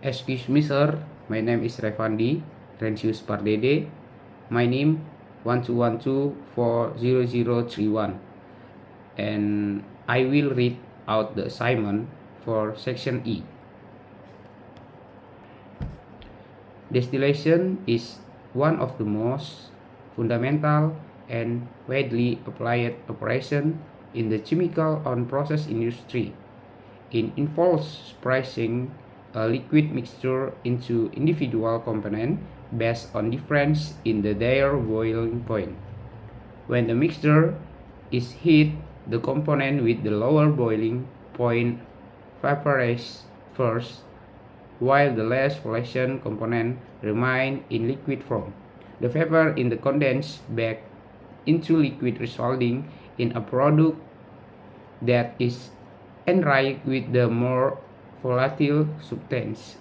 Excuse me, sir. My name is Revandi Rensius Pardede. My name 1212400031, and I will read out the assignment for section E. Distillation is one of the most fundamental and widely applied operation in the chemical and process industry. It involves pricing a liquid mixture into individual components based on difference in their boiling point. When the mixture is heated, the component with the lower boiling point vaporizes first, while the less volatilization component remain in liquid form. The vapor in the condense back into liquid, resulting in a product that is enriched with the more volatile substance.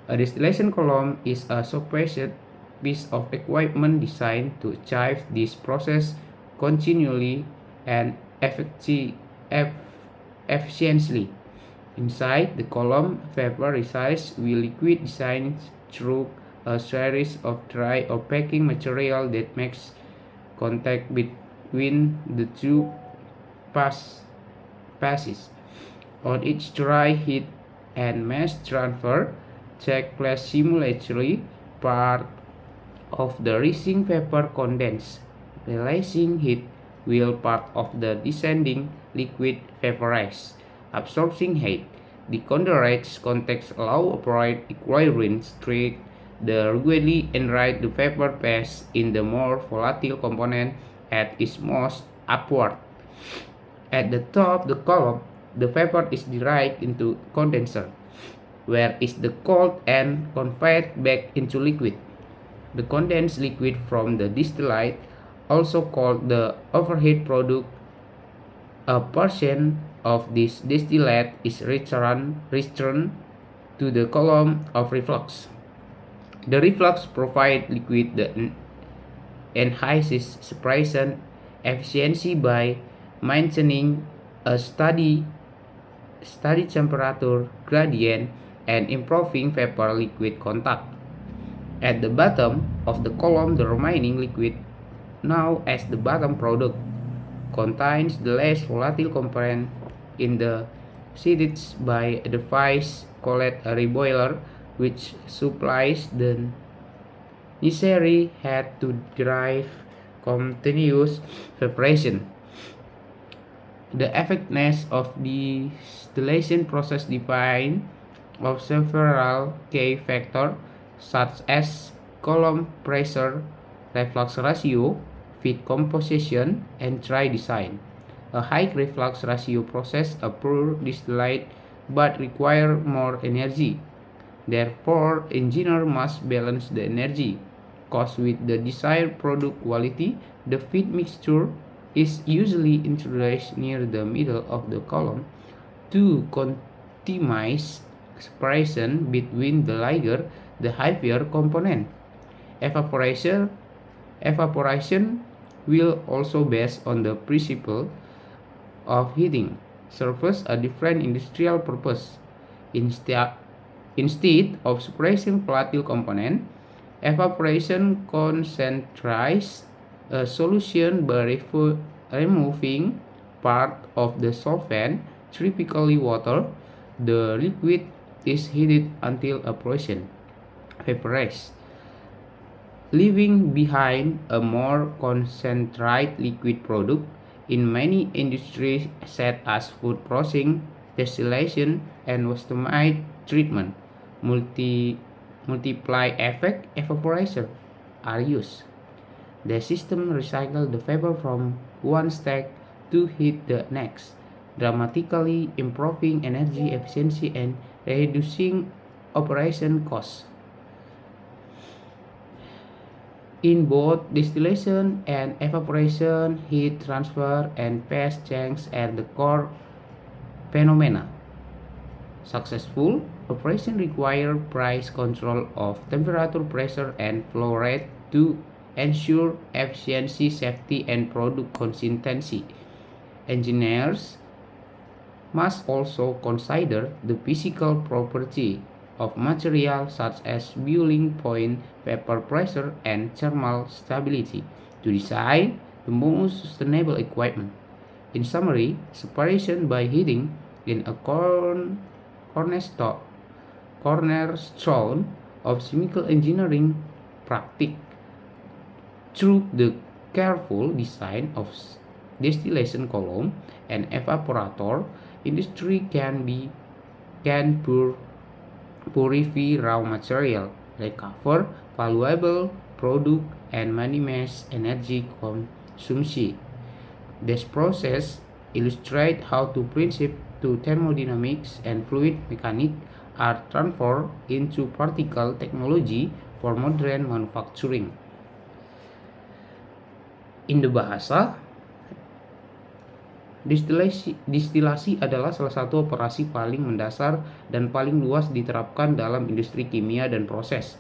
A distillation column is a sophisticated piece of equipment designed to achieve this process continually and efficiently. Inside the column, vapor resides with liquid designed through a series of dry opaque material that makes contact between the two passes. On each dry heat and mass transfer take place simultaneously, part of the rising vapor condense, releasing heat, while part of the descending liquid vaporize, absorbing heat. The condensate context allow applied equilibrium straight the regularly enriched the vapor phase in the more volatile component at its most upward. At the top of the column, the vapor is derived into condenser, where is the cold and conveyed back into liquid. The condensed liquid from the distillate, also called the overhead product, a portion of this distillate is returned to the column of reflux. The reflux provides liquid that enhances separation efficiency by maintaining a steady temperature gradient and improving vapor-liquid contact. At the bottom of the column, the remaining liquid, known as the bottom product, contains the less volatile component in the seated by a device called a reboiler, which supplies the necessary heat to drive continuous evaporation. The effectiveness of the distillation process depends on several key factors such as column pressure, reflux ratio, feed composition, and dry design. A high reflux ratio process a poor distillate but require more energy. Therefore, engineer must balance the energy cost with the desired product quality. The feed mixture is usually introduced near the middle of the column to optimize separation between the lighter, the heavier component. Evaporation will also based on the principle of heating serves a different industrial purpose. Instead of suppressing volatile component, evaporation concentrates a solution by removing part of the solvent, typically water. The liquid is heated until a portion vaporizes, leaving behind a more concentrated liquid product. In many industries such as food processing, distillation, and waste treatment, multiply effect evaporation are used. The system recycles the vapor from one stack to heat the next, dramatically improving energy efficiency and reducing operation costs. In both distillation and evaporation, heat transfer and phase change are the core phenomena. Successful operation require price control of temperature, pressure, and flow rate to ensure efficiency, safety, and product consistency. Engineers must also consider the physical property of material such as boiling point, vapor pressure, and thermal stability to design the most sustainable equipment. In summary, separation by heating in a cornerstone of chemical engineering practice. Through the careful design of distillation column and evaporator, industry can purify raw material, recover valuable product, and minimize energy consumption. This process illustrates how two principles to thermodynamics and fluid mechanics are transferred into particle technology for modern manufacturing. In the bahasa, distilasi adalah salah satu operasi paling mendasar dan paling luas diterapkan dalam industri kimia dan proses.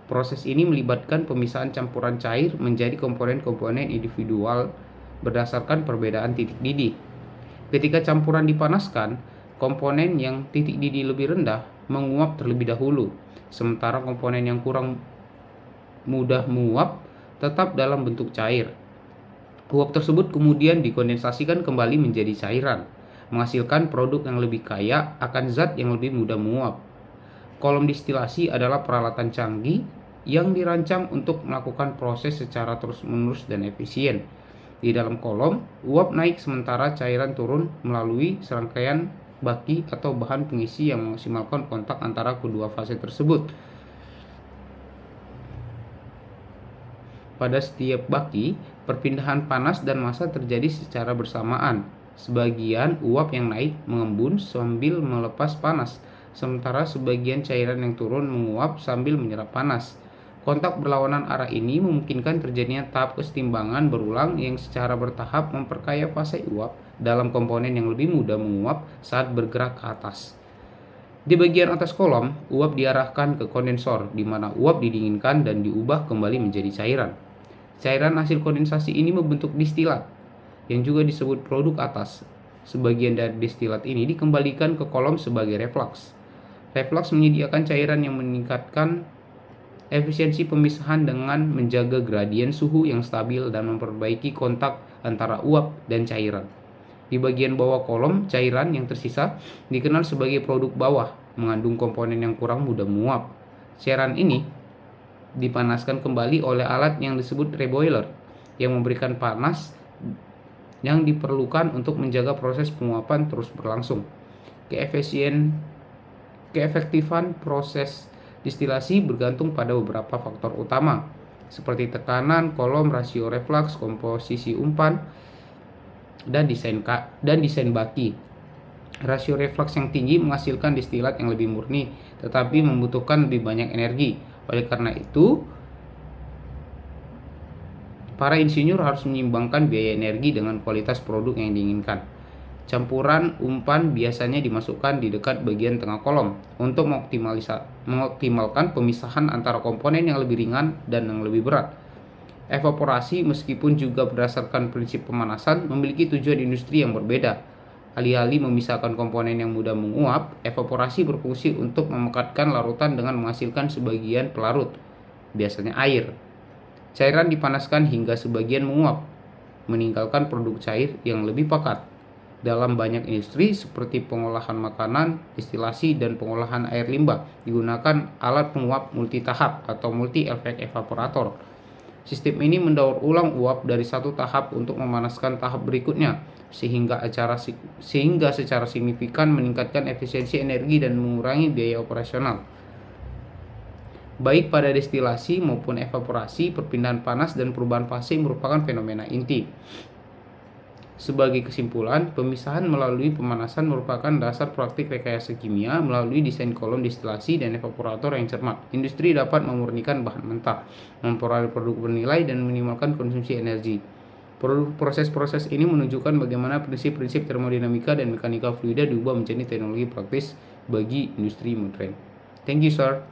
Proses ini melibatkan pemisahan campuran cair menjadi komponen-komponen individual berdasarkan perbedaan titik didih. Ketika campuran dipanaskan, komponen yang titik didih lebih rendah menguap terlebih dahulu, sementara komponen yang kurang mudah menguap tetap dalam bentuk cair. Uap tersebut kemudian dikondensasikan kembali menjadi cairan, menghasilkan produk yang lebih kaya akan zat yang lebih mudah menguap. Kolom distilasi adalah peralatan canggih yang dirancang untuk melakukan proses secara terus-menerus dan efisien. Di dalam kolom, uap naik sementara cairan turun melalui serangkaian baki atau bahan pengisi yang memaksimalkan kontak antara kedua fase tersebut. Pada setiap baki, perpindahan panas dan massa terjadi secara bersamaan. Sebagian uap yang naik mengembun sambil melepas panas, sementara sebagian cairan yang turun menguap sambil menyerap panas. Kontak berlawanan arah ini memungkinkan terjadinya tahap kesetimbangan berulang yang secara bertahap memperkaya fase uap dalam komponen yang lebih mudah menguap saat bergerak ke atas. Di bagian atas kolom, uap diarahkan ke kondensor, di mana uap didinginkan dan diubah kembali menjadi cairan. Cairan hasil kondensasi ini membentuk distilat, yang juga disebut produk atas. Sebagian dari distilat ini dikembalikan ke kolom sebagai reflux. Reflux menyediakan cairan yang meningkatkan efisiensi pemisahan dengan menjaga gradien suhu yang stabil dan memperbaiki kontak antara uap dan cairan. Di bagian bawah kolom, cairan yang tersisa dikenal sebagai produk bawah, mengandung komponen yang kurang mudah menguap. Cairan ini dipanaskan kembali oleh alat yang disebut reboiler, yang memberikan panas yang diperlukan untuk menjaga proses penguapan terus berlangsung. Keefektifan proses distilasi bergantung pada beberapa faktor utama, seperti tekanan, kolom, rasio reflux, komposisi umpan, dan desain baki. Rasio reflux yang tinggi menghasilkan distilat yang lebih murni, tetapi membutuhkan lebih banyak energi. Oleh karena itu, para insinyur harus menyeimbangkan biaya energi dengan kualitas produk yang diinginkan. Campuran umpan biasanya dimasukkan di dekat bagian tengah kolom untuk mengoptimalkan pemisahan antara komponen yang lebih ringan dan yang lebih berat. Evaporasi, meskipun juga berdasarkan prinsip pemanasan, memiliki tujuan industri yang berbeda. Alih-alih memisahkan komponen yang mudah menguap, evaporasi berfungsi untuk memekatkan larutan dengan menghasilkan sebagian pelarut, biasanya air. Cairan dipanaskan hingga sebagian menguap, meninggalkan produk cair yang lebih pekat. Dalam banyak industri seperti pengolahan makanan, distilasi, dan pengolahan air limbah, digunakan alat penguap multitahap atau multi-effect evaporator. Sistem ini mendaur ulang uap dari satu tahap untuk memanaskan tahap berikutnya, sehingga secara signifikan meningkatkan efisiensi energi dan mengurangi biaya operasional. Baik pada destilasi maupun evaporasi, perpindahan panas dan perubahan fase merupakan fenomena inti. Sebagai kesimpulan, pemisahan melalui pemanasan merupakan dasar praktik rekayasa kimia melalui desain kolom distilasi dan evaporator yang cermat. Industri dapat memurnikan bahan mentah, memperoleh produk bernilai, dan meminimalkan konsumsi energi. Proses-proses ini menunjukkan bagaimana prinsip-prinsip termodinamika dan mekanika fluida diubah menjadi teknologi praktis bagi industri modern. Thank you, sir.